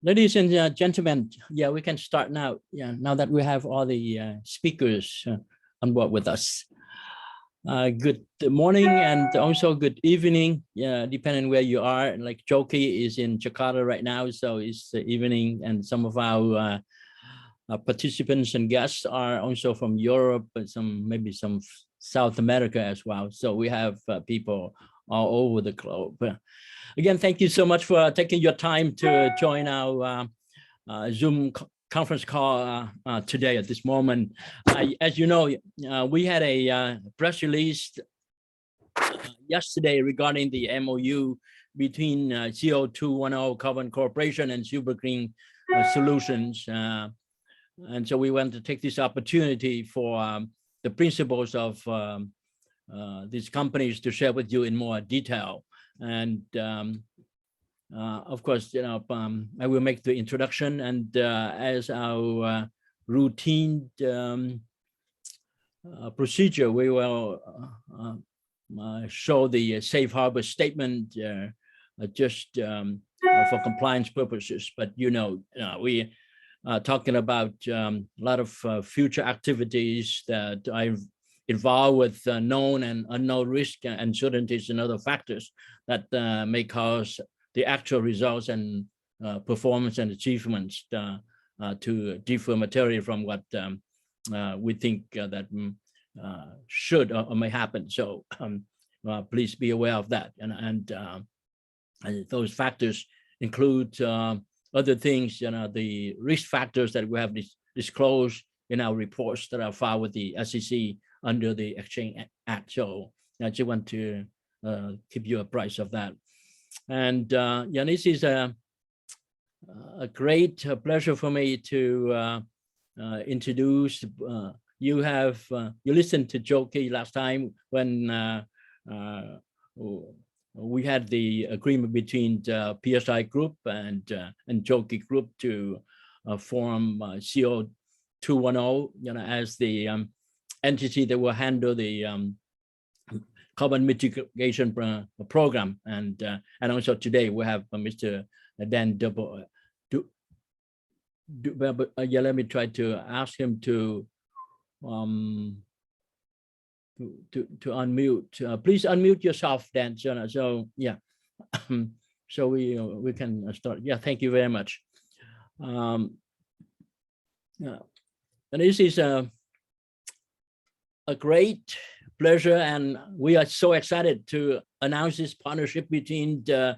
Ladies and gentlemen, yeah, we can start now. Yeah, now that we have all the speakers on board with us. Good morning and also good evening, depending where you are. Like Joki is in Jakarta right now, so it's the evening, and some of our participants and guests are also from Europe, but maybe some South America as well. So we have people all over the globe. Again, thank you so much for taking your time to join our Zoom conference call today at this moment. As you know, we had a press release yesterday regarding the MOU between CO2-1-0 Carbon Corporation and SuperGreen Solutions. And so we want to take this opportunity for the principles of these companies to share with you in more detail. And of course, I will make the introduction, and as our routine procedure, we will show the safe harbor statement just for compliance purposes. But we are talking about a lot of future activities that are involved with known and unknown risk, uncertainties, and other factors that may cause the actual results and performance and achievements to differ materially from what we think that should or may happen. So please be aware of that. And those factors include other things, the risk factors that we have disclosed in our reports that are filed with the SEC under the Exchange Act. So I just want to keep you apprised of that. And this is a great pleasure for me to introduce. You listened to Joki last time when we had the agreement between the PHI Group and Joki Group to form CO2-1-0, as the entity that will handle the carbon mitigation program. And also today we have Mr. Dan Double. Let me try to ask him to unmute. Please unmute yourself, Dan. So yeah, so we can start. Yeah, thank you very much. And this is a great pleasure, and we are so excited to announce this partnership between the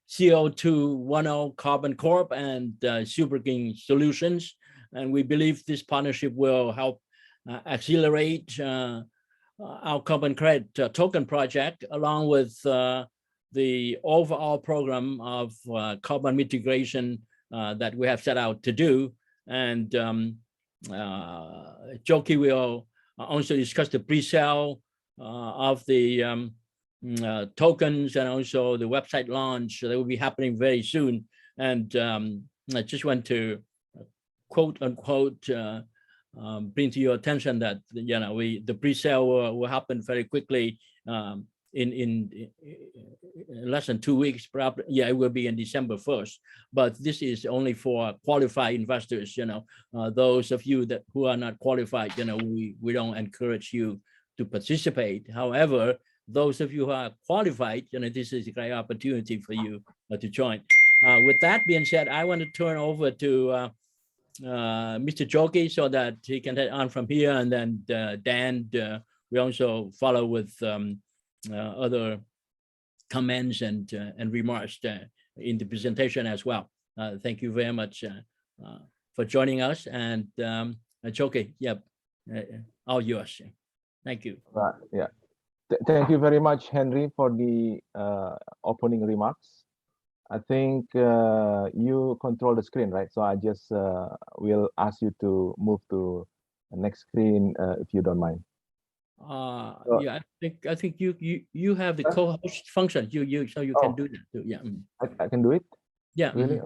CO2-1-0 Carbon Corp and SuperGreen Solutions. And we believe this partnership will help accelerate our carbon credit token project, along with the overall program of carbon mitigation that we have set out to do. And Joki will also discuss the pre-sale of the tokens, and also the website launch that will be happening very soon. And I just want to quote unquote bring to your attention that the pre-sale will happen very quickly in less than 2 weeks, probably. Yeah, it will be in December 1st, but this is only for qualified investors. Those of you who are not qualified, we don't encourage you to participate. However, those of you who are qualified, this is a great opportunity for you to join. With that being said, I want to turn over to Mr. Joki so that he can take on from here, and then Dan, we also follow with other comments and remarks in the presentation as well. Thank you very much for joining us, and Joki, all yours. Thank you. Yeah, thank you very much, Henry, for the opening remarks. I think you control the screen, right? So I just will ask you to move to the next screen if you don't mind. Yeah, I think you have the co-host function. So you can do that too. Yeah. I can do it. Yeah. Really?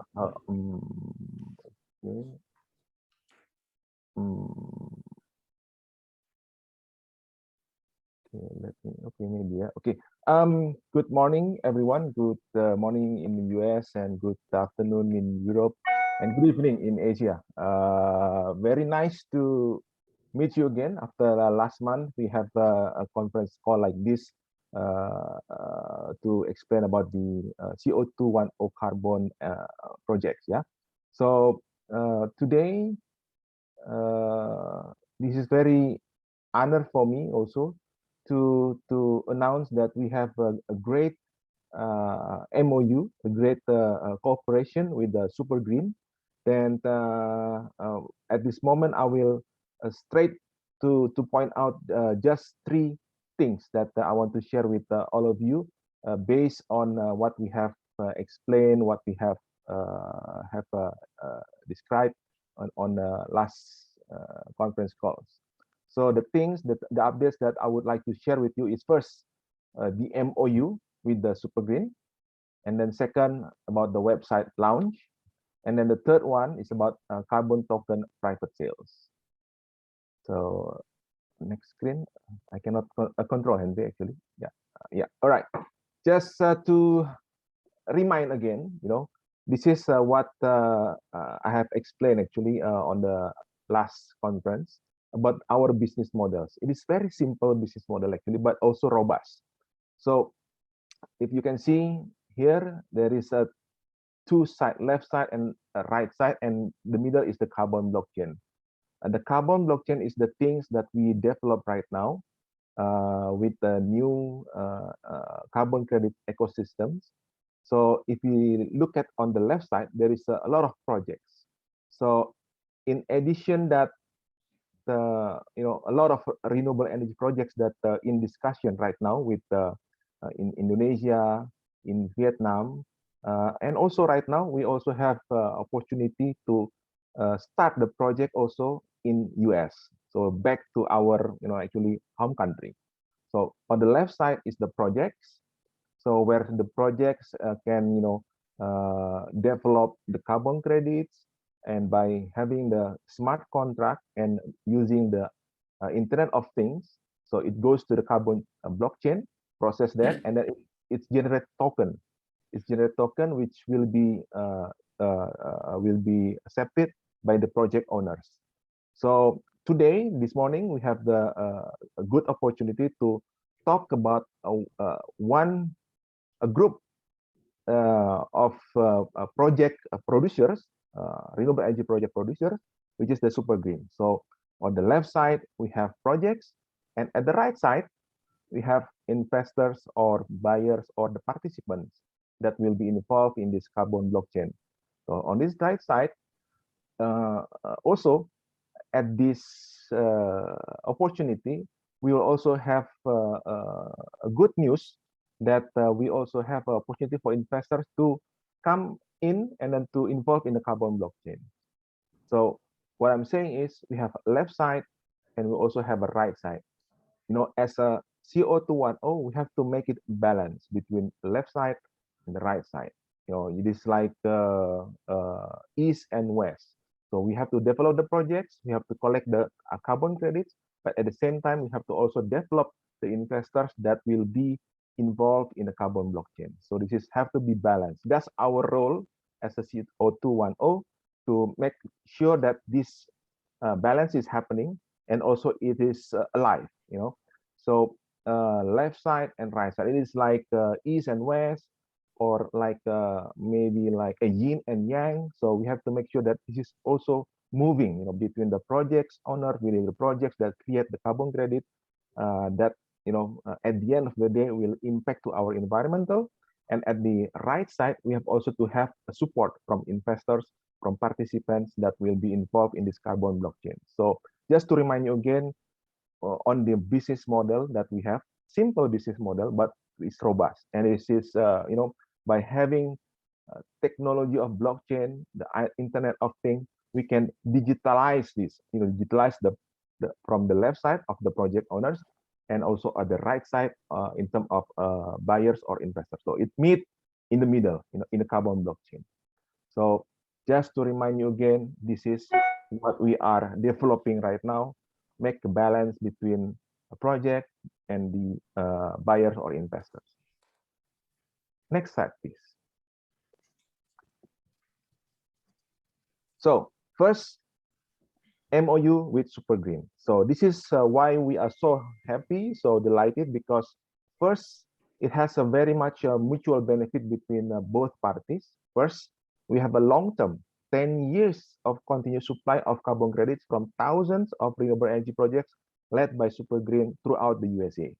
Okay, maybe. Yeah. Okay. Good morning, everyone. Good morning in the US and good afternoon in Europe. and good evening in Asia. Very nice to meet you again. After last month, we have a conference call like this to explain about the CO2-1-0 carbon projects. Yeah. So today, this is very honor for me also to announce that we have a great MOU, a great cooperation with SuperGreen. Then at this moment, I will straight to point out just three things that I want to share with all of you based on what we have explained, what we have described on last conference calls. So the things that the updates that I would like to share with you is first the MOU with the SuperGreen, and then second about the website launch, and then the third one is about carbon token private sales. So next screen, I cannot control Henry actually. Yeah. All right. Just to remind again, this is what I have explained actually on the last conference about our business models. It is very simple business model actually, but also robust. So if you can see here, there is a two side, left side and right side, and the middle is the carbon blockchain. And the carbon blockchain is the things that we develop right now with the new carbon credit ecosystems. So if we look at on the left side, there is a lot of projects. So in addition that a lot of renewable energy projects that in discussion right now with in Indonesia, in Vietnam, and also right now we also have opportunity to start the project also in US. So back to our actually home country. So on the left side is the projects. So where the projects can develop the carbon credits, and by having the smart contract and using the Internet of Things, so it goes to the carbon blockchain, process that, and then it's generate token. It's generate token which will be accepted by the project owners. So today, this morning, we have the a good opportunity to talk about a group of project producers, renewable energy project producers, which is the SuperGreen. So on the left side, we have projects, and at the right side, we have investors or buyers or the participants that will be involved in this carbon blockchain. So on this right side, also at this opportunity, we will also have a good news that we also have an opportunity for investors to come in and then to involve in the carbon blockchain. So what I'm saying is we have a left side and we also have a right side. As a CO2-1-0, we have to make it balance between the left side and the right side. It is like east and west. So we have to develop the projects, we have to collect the carbon credits, but at the same time, we have to also develop the investors that will be involved in the carbon blockchain. So this is have to be balanced. That's our role as a CO2-1-0 to make sure that this balance is happening and also it is alive. So left side and right side, it is like east and west, or like maybe like a yin and yang. So we have to make sure that this is also moving, between the projects owner, within the projects that create the carbon credit, that at the end of the day will impact to our environmental. And at the right side, we have also to have a support from investors, from participants that will be involved in this carbon blockchain. So just to remind you again, on the business model that we have, simple business model, but it's robust. And this is, by having technology of blockchain, the Internet of Things, we can digitalize this, digitalize the from the left side of the project owners, and also at the right side in terms of buyers or investors. So it meet in the middle, in the carbon blockchain. So just to remind you again, this is what we are developing right now, make a balance between a project and the buyers or investors. Next slide, please. So first, MOU with SuperGreen. So this is why we are so happy, so delighted, because first, it has a very much mutual benefit between both parties. First, we have a long-term 10 years of continuous supply of carbon credits from thousands of renewable energy projects led by SuperGreen throughout the USA.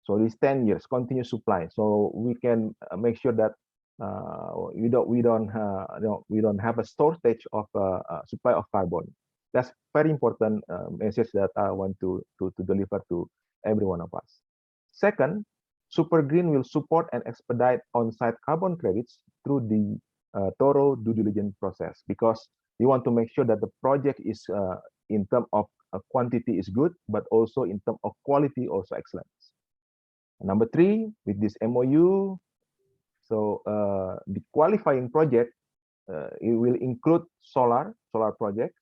So this 10 years continuous supply. So we can make sure that we don't have a shortage of supply of carbon. That's very important message that I want to deliver to every one of us. Second, SuperGreen will support and expedite on-site carbon credits through the thorough due diligence process, because we want to make sure that the project is in terms of quantity is good, but also in terms of quality also excellent. Number three, with this MOU, so the qualifying project, it will include solar project,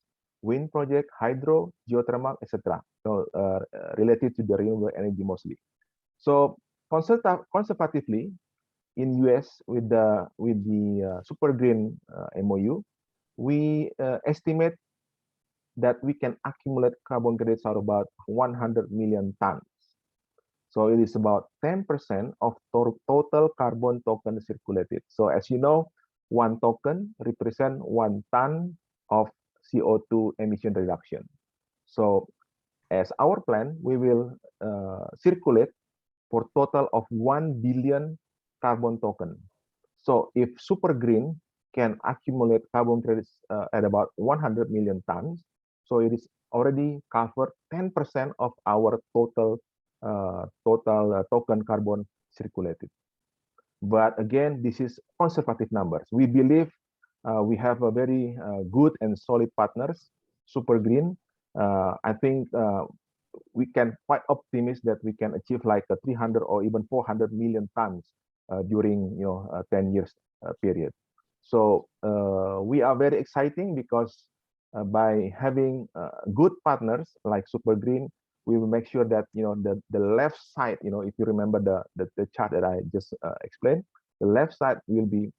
wind project, hydro, geothermal, etc. So related to the renewable energy mostly. So conservatively, in US with the SuperGreen MOU, we estimate that we can accumulate carbon credits are about 100 million tons. So it is about 10% of total carbon token circulated. So as you know, one token represents 1 ton of CO2 emission reduction. So as our plan, we will circulate for total of 1 billion carbon token. So if SuperGreen can accumulate carbon credits at about 100 million tons, so it is already covered 10% of our total token carbon circulated. But again, this is conservative numbers. We believe we have a very good and solid partners, SuperGreen. I think we can quite optimistic that we can achieve like a 300 or even 400 million tons during a 10 years period. So we are very exciting because by having good partners like SuperGreen, we will make sure that the left side, if you remember the chart that I just explained, the left side will be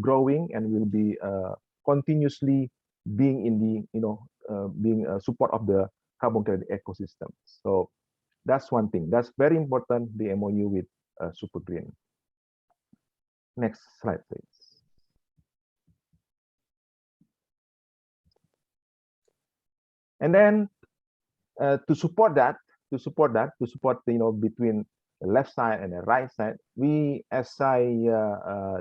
growing and will be continuously being in the being a support of the carbon credit ecosystem. So that's one thing that's very important, the MOU with SuperGreen. Next slide, please. And then to support between the left side and the right side, we, as I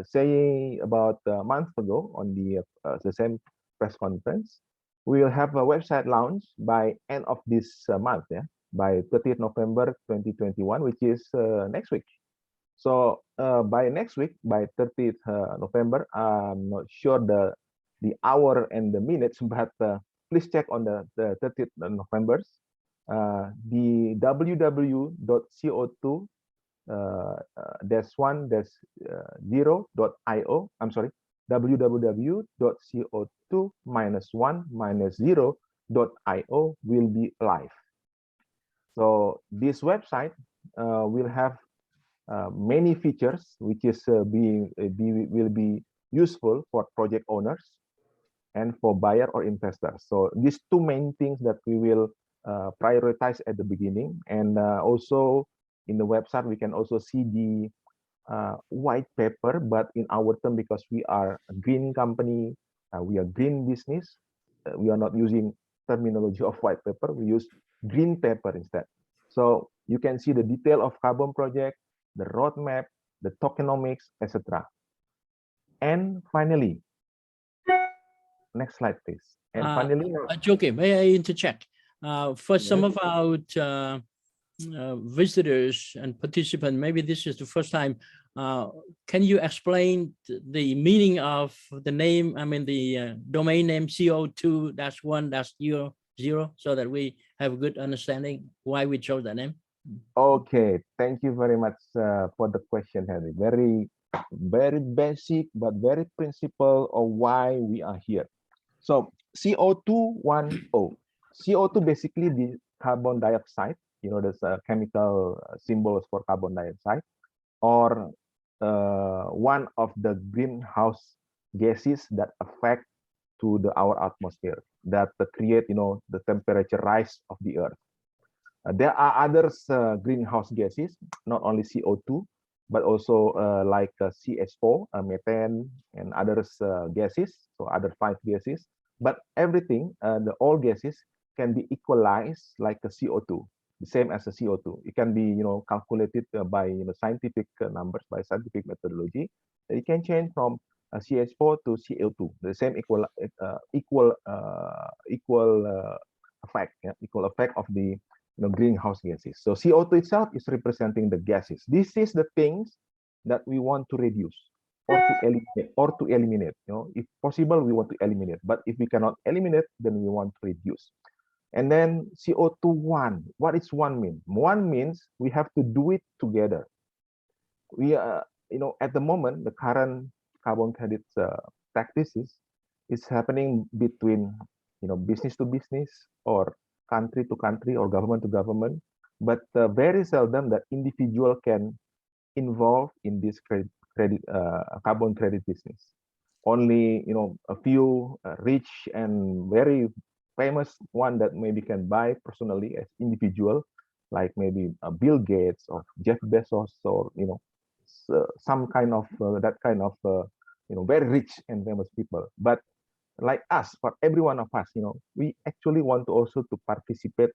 say about a month ago on the same press conference, we will have a website launch by end of this month, by 30th November 2021, which is next week. So by next week, by 30th November, I'm not sure the hour and the minutes, but please check on the 30th November, the www.co2-1-0.io. I'm sorry, www.co2-1-0.io will be live. So this website will have many features, which is will be useful for project owners and for buyer or investors. So these two main things that we will prioritize at the beginning. And also in the website, we can also see the white paper, but in our term, because we are a green company, we are green business, we are not using terminology of white paper, we use green paper instead. So you can see the detail of carbon project, the roadmap, the tokenomics, etc. And finally, next slide, please. And finally, okay, may I interject? For some of our visitors and participants, maybe this is the first time. Can you explain the meaning of the name? I mean, the domain name CO2-1-0, so that we have a good understanding why we chose that name. Okay, thank you very much for the question, Henry. Very basic, but very principle of why we are here. So CO2-1-0. CO2 basically the carbon dioxide. There's chemical symbols for carbon dioxide, or one of the greenhouse gases that affect to our atmosphere, that create the temperature rise of the earth. There are others greenhouse gases, not only CO2, but also like CH4, methane, and others gases, so other 5 gases. But everything, all gases can be equalized like a CO2, the same as a CO2. It can be calculated by scientific numbers, by scientific methodology. It can change from CH4 to CO2, the same equal effect, equal effect of the greenhouse gases. So CO2 itself is representing the gases. This is the things that we want to reduce or to eliminate. If possible, we want to eliminate. But if we cannot eliminate, then we want to reduce. And then CO2-1. What is 1 mean? 1 means we have to do it together. We at the moment, the current carbon credits practices is happening between business to business or country to country or government to government, but very seldom that individual can involve in this carbon credit business. Only a few rich and very famous one that maybe can buy personally as individual, like maybe Bill Gates or Jeff Bezos, or some kind of that kind of very rich and famous people. But like us, for every one of us, we actually want to also to participate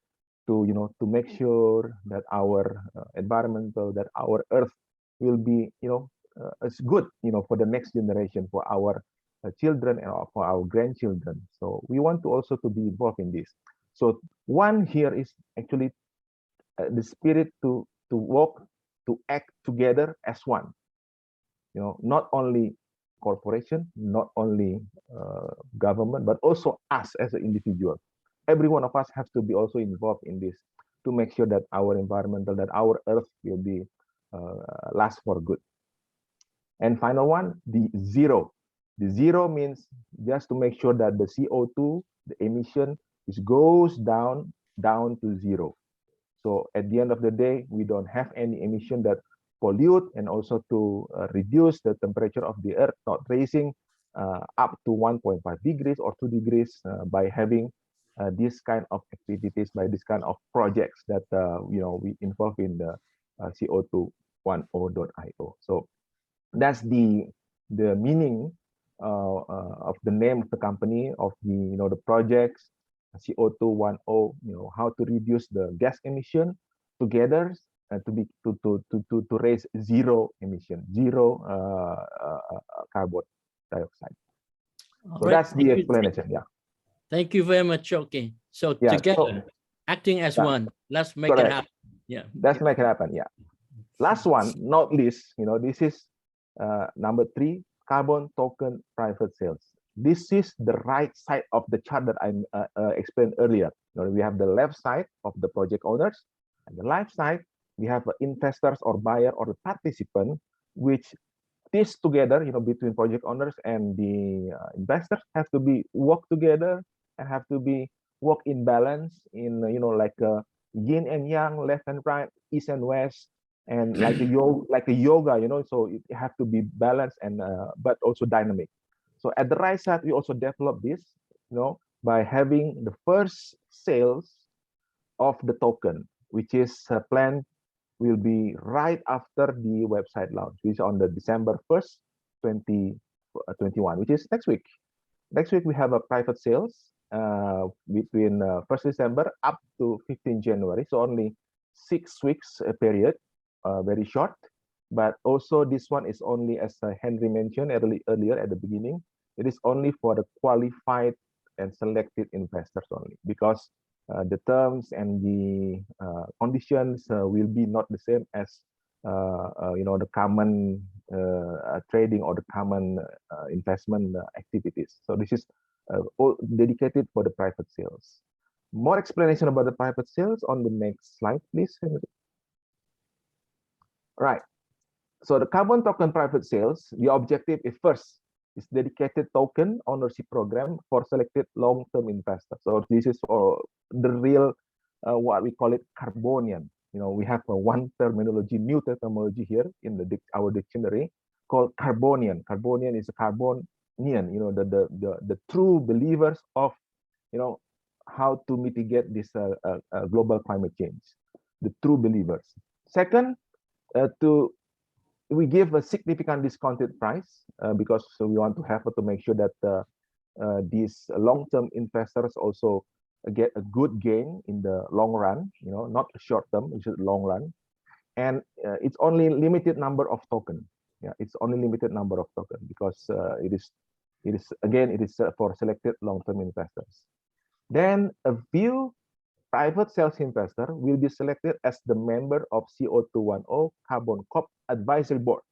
to to make sure that our environmental, that our earth will be it's good for the next generation, for our children and for our grandchildren. So we want to also to be involved in this. So 1 here is actually the spirit to work, to act together as one. Not only corporation, not only government, but also us as an individual. Every one of us has to be also involved in this to make sure that our environmental, that our earth will be last for good. And final one, the zero. The zero means just to make sure that the CO2, the emission, goes down to zero. So at the end of the day, we don't have any emission that pollute, and also to reduce the temperature of the earth, not raising up to 1.5 degrees or 2 degrees by having this kind of activities, by this kind of projects that we involve in the CO2-1-0.io. So that's the meaning of the name of the company, of the the projects CO2-1-0, how to reduce the gas emission together, to raise zero emission, zero carbon dioxide. All So right. that's the explanation. Yeah. Thank you very much. Okay. So Yeah, together, acting as one, let's make it happen. Yeah. Let's make it happen. Yeah. Last one, not least, this is number 3, carbon token private sales. This is the right side of the chart that I explained earlier. We have the left side of the project owners, and the right side we have investors or buyer or the participant, which this together, between project owners and the investors have to be work together and have to be work in balance in like yin and yang, left and right, east and west, and like a yoga, so it have to be balanced and but also dynamic. So at the right side, we also develop this, by having the first sales of the token, which is planned will be right after the website launch, which is on the December 1st, 2021, which is next week. Next week, we have a private sales between 1st December up to 15 January. So only 6 weeks period, very short. But also this one is only, as Henry mentioned earlier at the beginning, it is only for the qualified and selected investors only, because the terms and the conditions will be not the same as the common trading or the common investment activities. So this is all dedicated for the private sales. More explanation about the private sales on the next slide, please, Henry. Right. So the carbon token private sales, the objective is first is dedicated token ownership program for selected long-term investors. So this is for the real, what we call it, Carbonian. We have one terminology, new terminology here in our dictionary. called Carbonian. Carbonian is a Carbonian, the true believers of, how to mitigate this global climate change, the true believers. Second, we give a significant discounted price because we want to have to make sure that these long-term investors also get a good gain in the long run, not short term, it's long run. And it's only limited number of token. Yeah, it's only limited number of token because it is for selected long-term investors. Then a few private sales investor will be selected as the member of CO2-1-0 Carbon Corp Advisory Board.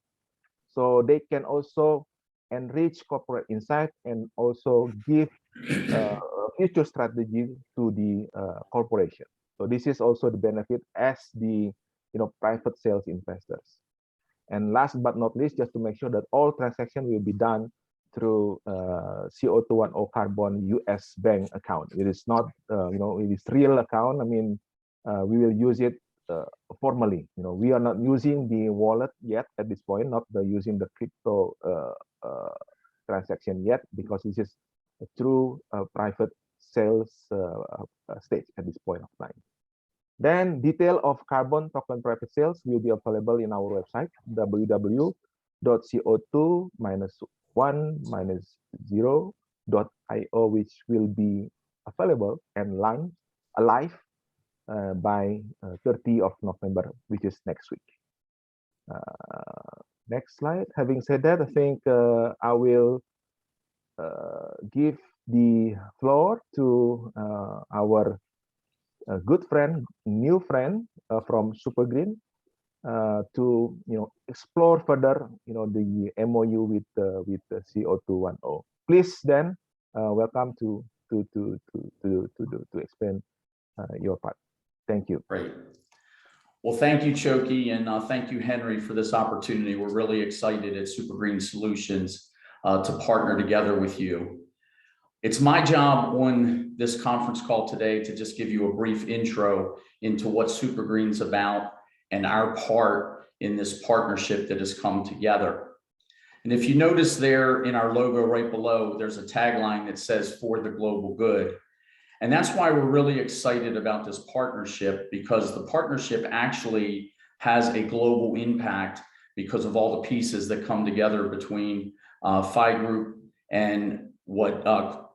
So they can also enrich corporate insight and also give future strategy to the corporation. So this is also the benefit as the private sales investors. And last but not least, just to make sure that all transactions will be done through CO2-1-0 Carbon US bank account. It is not, it is real account. I mean, we will use it formally. We are not using the wallet yet at this point, not using the crypto transaction yet, because this is a true private sales stage at this point of time. Then detail of carbon token private sales will be available in our website, www.co2-1-0.io, which will be available and live by 30th of November, which is next week. Next slide. Having said that, I think I will give the floor to our good friend, new friend from SuperGreen to explore further the MOU with the CO2-1-0. Please, Dan, welcome to explain your part. Thank you. Great. Well, thank you, Choki, and thank you, Henry, for this opportunity. We're really excited at SuperGreen Solutions to partner together with you. It's my job on this conference call today to just give you a brief intro into what SuperGreen's about and our part in this partnership that has come together. And if you notice there in our logo right below, there's a tagline that says "For the Global Good." And that's why we're really excited about this partnership, because the partnership actually has a global impact because of all the pieces that come together between PHI Group and what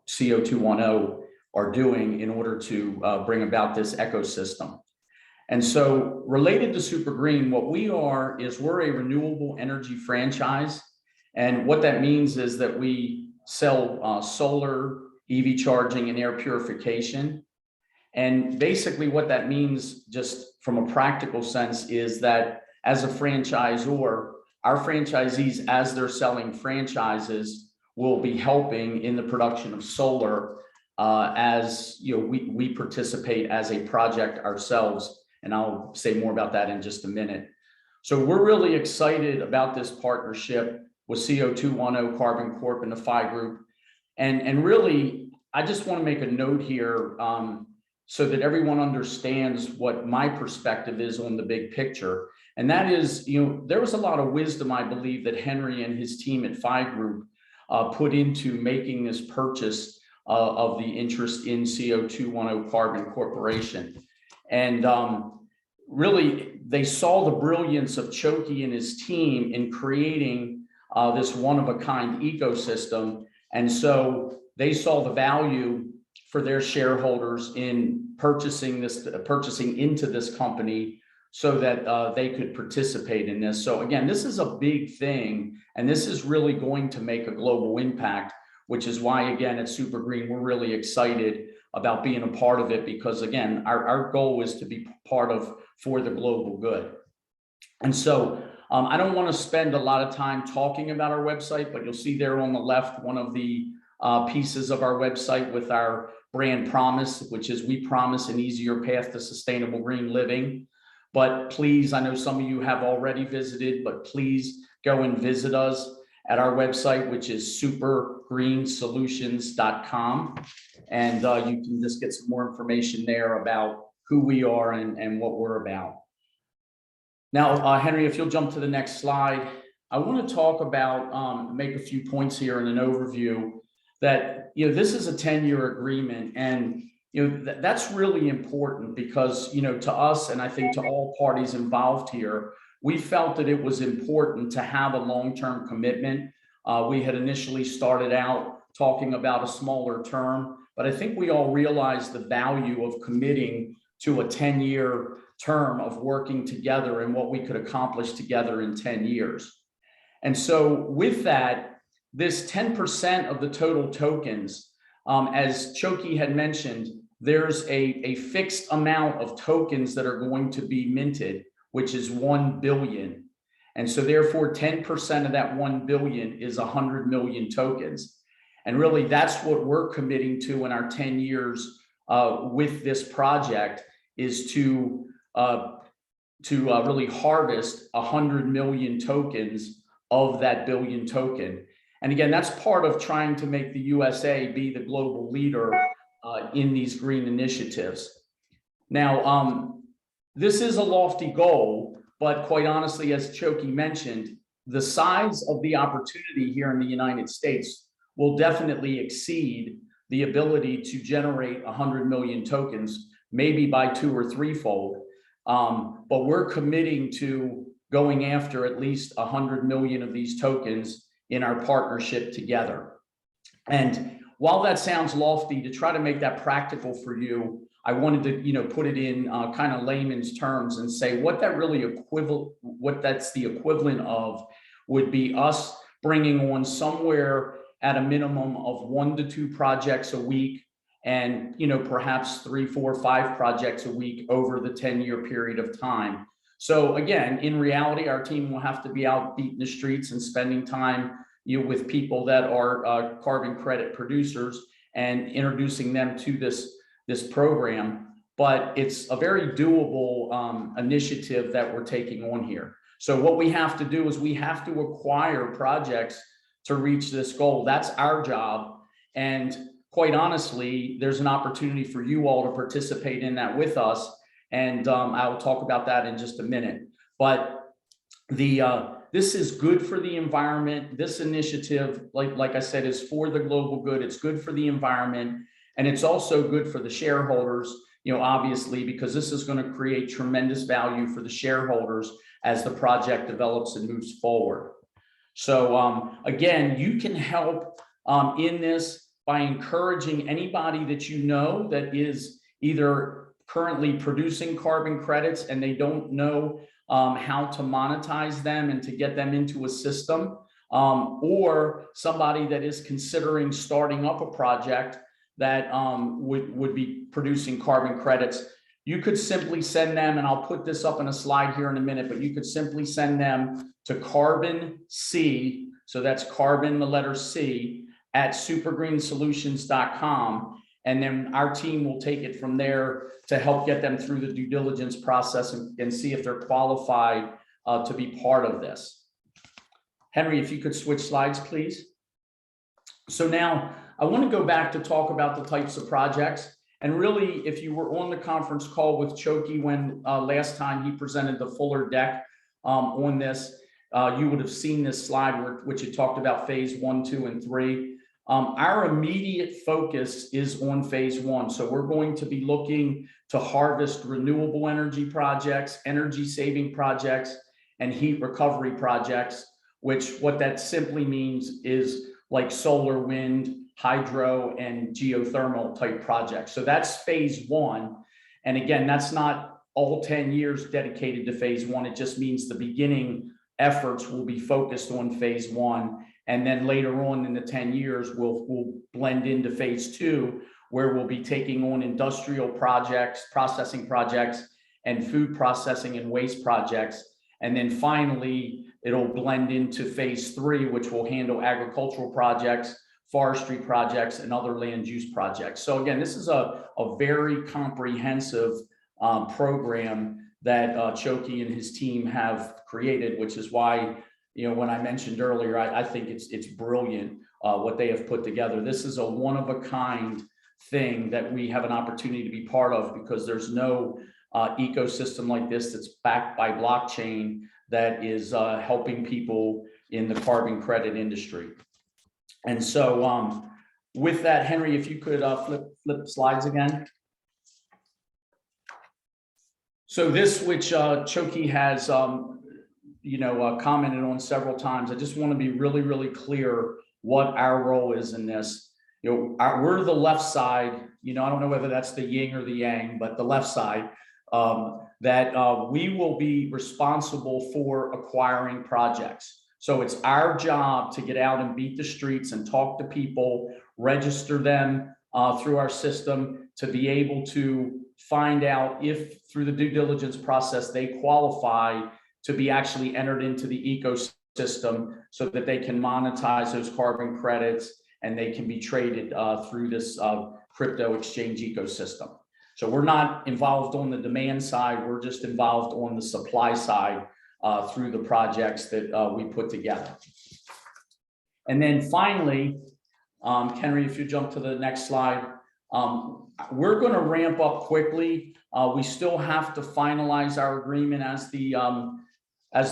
CO2-1-0 are doing in order to bring about this ecosystem. And so related to SuperGreen, what we are is we're a renewable energy franchise. And what that means is that we sell solar, EV charging, and air purification. And basically what that means, just from a practical sense, is that as a franchisor, our franchisees, as they're selling franchises, will be helping in the production of solar as we participate as a project ourselves. And I'll say more about that in just a minute. So we're really excited about this partnership with CO2-1-0 Carbon Corp and the PHI Group. And really, I just want to make a note here so that everyone understands what my perspective is on the big picture. And that is, there was a lot of wisdom, I believe, that Henry and his team at PHI Group put into making this purchase of the interest in CO2-1-0 Carbon Corporation. And really, they saw the brilliance of Choki and his team in creating this one-of-a-kind ecosystem. And so they saw the value for their shareholders in purchasing into this company so that they could participate in this. So again, this is a big thing, and this is really going to make a global impact, which is why, again, at SuperGreen, we're really excited about being a part of it, because again, our goal is to be part of For the Global Good. And so I don't want to spend a lot of time talking about our website, but you'll see there on the left one of the pieces of our website with our brand promise, which is we promise an easier path to sustainable green living. But please, I know some of you have already visited, but please go and visit us at our website, which is supergreensolutions.com. And you can just get some more information there about who we are and what we're about. Now, Henry, if you'll jump to the next slide. I want to talk about, make a few points here in an overview that, this is a 10-year agreement, and, that's really important because, to us, and I think to all parties involved here, we felt that it was important to have a long-term commitment. We had initially started out talking about a smaller term, but I think we all realized the value of committing to a 10-year term of working together and what we could accomplish together in 10 years. And so with that, this 10% of the total tokens, as Choki had mentioned, there's a fixed amount of tokens that are going to be minted, which is 1 billion. And so therefore 10% of that 1 billion is 100 million tokens. And really that's what we're committing to in our 10 years with this project, is to really harvest 100 million tokens of that billion token. And again, that's part of trying to make the USA be the global leader in these green initiatives. Now, this is a lofty goal, but quite honestly, as Choki mentioned, the size of the opportunity here in the United States will definitely exceed the ability to generate 100 million tokens, maybe by 2 or 3-fold. But we're committing to going after at least 100 million of these tokens in our partnership together. And while that sounds lofty, to try to make that practical for you, I wanted to, put it in kind of layman's terms and say what that's the equivalent of would be us bringing on somewhere at a minimum of 1 to 2 projects a week, and perhaps 3, 4, 5 projects a week over the 10-year period of time. So again, in reality, our team will have to be out beating the streets and spending time with people that are carbon credit producers and introducing them to this program. But it's a very doable initiative that we're taking on here. So what we have to do is we have to acquire projects to reach this goal. That's our job. And quite honestly, there's an opportunity for you all to participate in that with us. And I'll talk about that in just a minute. But this is good for the environment. This initiative, like I said, is for the global good. It's good for the environment. And it's also good for the shareholders, obviously, because this is going to create tremendous value for the shareholders as the project develops and moves forward. So again, you can help in this by encouraging anybody that that is either currently producing carbon credits and they don't know how to monetize them and to get them into a system, or somebody that is considering starting up a project that would be producing carbon credits. You could simply send them, and I'll put this up in a slide here in a minute, but you could simply send them to carbon C, so that's carbon, the letter C, at supergreensolutions.com. And then our team will take it from there to help get them through the due diligence process and see if they're qualified to be part of this. Henry, if you could switch slides, please. So now I want to go back to talk about the types of projects. And really, if you were on the conference call with Choki when last time he presented the fuller deck on this, you would have seen this slide which it talked about phase 1, 2, and 3. Our immediate focus is on phase 1. So we're going to be looking to harvest renewable energy projects, energy saving projects, and heat recovery projects, which what that simply means is like solar, wind, hydro, and geothermal type projects. So that's phase 1. And again, that's not all 10 years dedicated to phase 1. It just means the beginning efforts will be focused on phase 1. And then later on in the 10 years, we'll blend into phase 2, where we'll be taking on industrial projects, processing projects, and food processing and waste projects. And then finally, it'll blend into phase 3, which will handle agricultural projects, forestry projects, and other land use projects. So again, this is a very comprehensive program that Choki and his team have created, which is why, when I mentioned earlier, I think it's brilliant what they have put together. This is a one-of-a-kind thing that we have an opportunity to be part of, because there's no ecosystem like this that's backed by blockchain that is helping people, in the carbon credit industry. And so with that, Henry, if you could flip the slides again. So this, which Choki has, commented on several times, I just want to be really, really clear what our role is in this. We're the left side. I don't know whether that's the yin or the yang, but the left side, that we will be responsible for acquiring projects. So it's our job to get out and beat the streets and talk to people, register them through our system, to be able to find out if through the due diligence process they qualify to be actually entered into the ecosystem so that they can monetize those carbon credits and they can be traded through this crypto exchange ecosystem. So we're not involved on the demand side, we're just involved on the supply side through the projects that we put together. And then finally, Henry, if you jump to the next slide, we're going to ramp up quickly. We still have to finalize our agreement, as the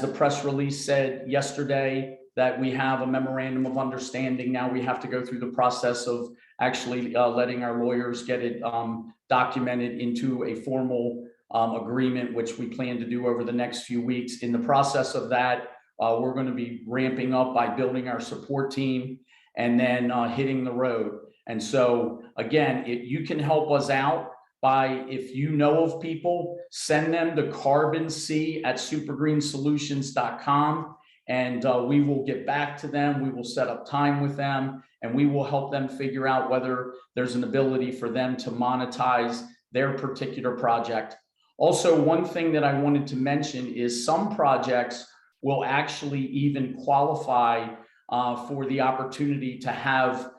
press release said yesterday, that we have a memorandum of understanding. Now we have to go through the process of actually letting our lawyers get it documented into a formal agreement, which we plan to do over the next few weeks. In the process of that, we're going to be ramping up by building our support team and then hitting the road. And so again, you can help us out by, if you know of people, send them to carbonc@supergreensolutions.com, and we will get back to them. We will set up time with them, and we will help them figure out whether there's an ability for them to monetize their particular project. Also, one thing that I wanted to mention is some projects will actually even qualify for the opportunity to have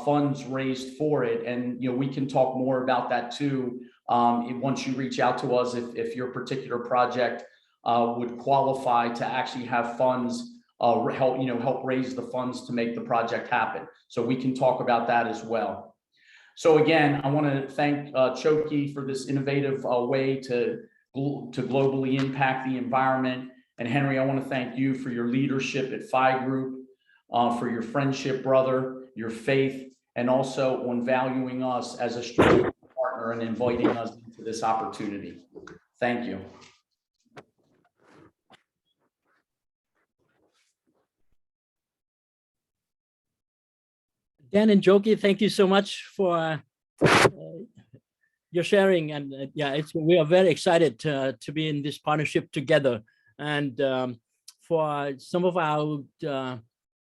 funds raised for it. And we can talk more about that too once you reach out to us, if your particular project would qualify to actually have funds help raise the funds to make the project happen. So we can talk about that as well. So again, I want to thank Choki for this innovative way to globally impact the environment. And Henry, I want to thank you for your leadership at PHI Group, for your friendship, brother, your faith, and also on valuing us as a strategic partner and inviting us into this opportunity. Thank you. Dan and Choki, thank you so much for your sharing. And we are very excited to be in this partnership together. And for some of our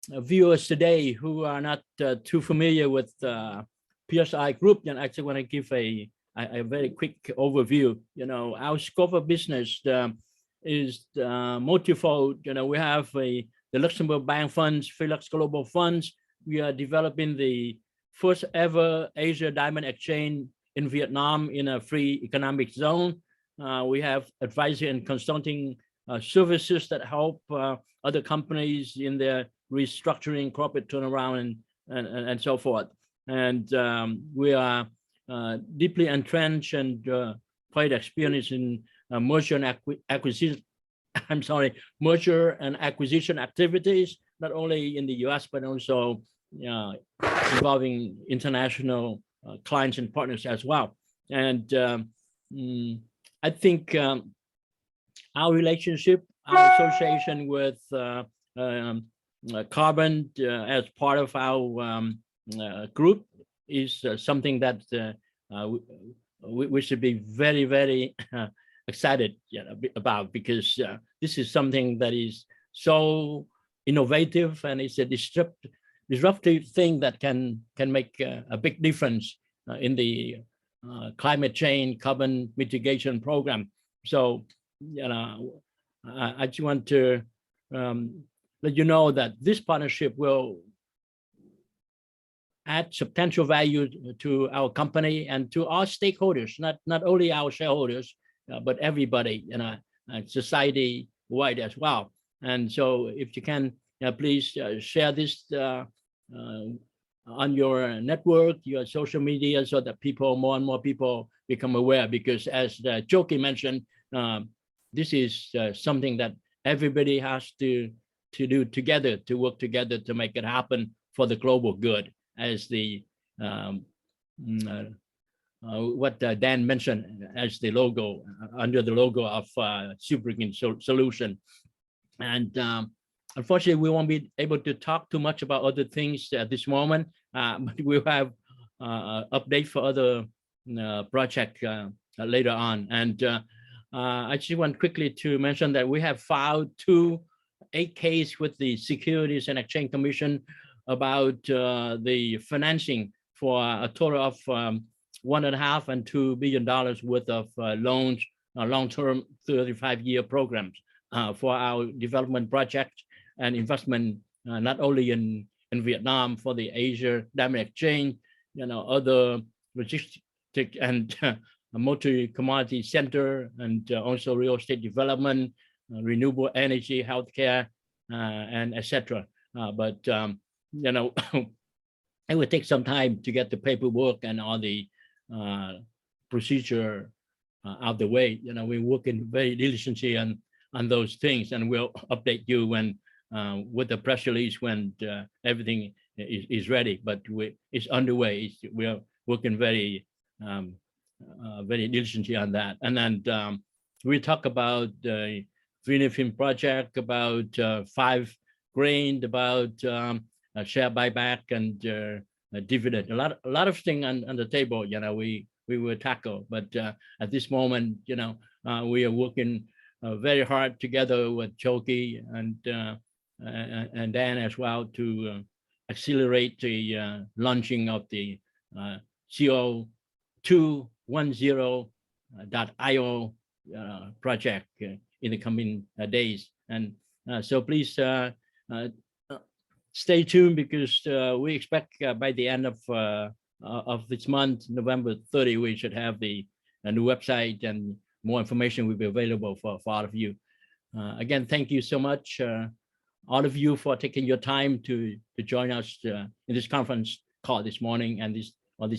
viewers today who are not too familiar with PHI Group, and I actually want to give a very quick overview. Our scope of business is multifold. We have the Luxembourg Bank Funds, Felix Global Funds. We are developing the first ever Asia Diamond Exchange in Vietnam in a free economic zone. We have advisory and consulting services that help other companies in their restructuring, corporate turnaround, and so forth. And we are deeply entrenched and quite experienced in merger and acquisition. Merger and acquisition activities, not only in the U.S. but also involving international clients and partners as well. And I think our relationship, our association with carbon as part of our group is something that we should be very, very excited about, because this is something that is so innovative, and it's a disruptive thing that can make a big difference in the climate change carbon mitigation program. So I just want to let you know that this partnership will add substantial value to our company and to our stakeholders, not only our shareholders, but everybody, society wide as well. And so if you can, please share this on your network, your social media, so that more and more people become aware, because as Choki mentioned, this is something that everybody has to to do together, to work together to make it happen for the global good, as the what Dan mentioned as the logo, under the logo of SuperGreen Solution. And unfortunately, we won't be able to talk too much about other things at this moment, but we'll have update for other project later on. And I just want quickly to mention that we have filed 2 8Ks with the Securities and Exchange Commission about the financing for a total of $1.5 and $2 billion worth of loans, long-term 35-year programs for our development projects and investment, not only in Vietnam for the Asia Diamond Exchange, other logistic and multi-commodity center, and also real estate development, renewable energy, healthcare, and etc. But it would take some time to get the paperwork and all the procedure out the way. We're working very diligently on those things, and we'll update you when with the press release when everything is ready. But it's underway. We're working very very diligently on that. And then we talk about the Green Film project, about 5 grain, about share buyback and dividend. A lot of things on the table. We will tackle. But at this moment, we are working very hard together with Choki and Dan as well to accelerate the launching of the CO2-1-0.io project in the coming days. And so please stay tuned, because we expect by the end of this month, November 30, we should have a new website, and more information will be available for all of you. Again, thank you so much, all of you, for taking your time to join us in this conference call this morning and this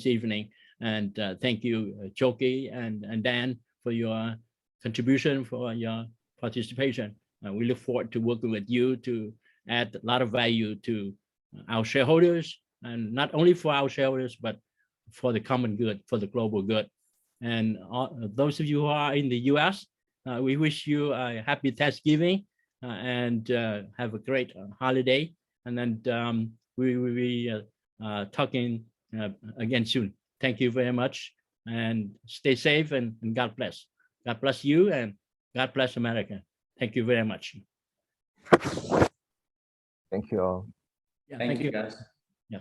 evening. And thank you, Choki and Dan, for your contribution, for your participation. We look forward to working with you to add a lot of value to our shareholders, and not only for our shareholders, but for the common good, for the global good. And those of you who are in the US, we wish you a happy Thanksgiving and have a great holiday. And then we will be talking again soon. Thank you very much, and stay safe, and God bless. God bless you, and God bless America. Thank you very much. Thank you all. Thank you, guys. Yeah.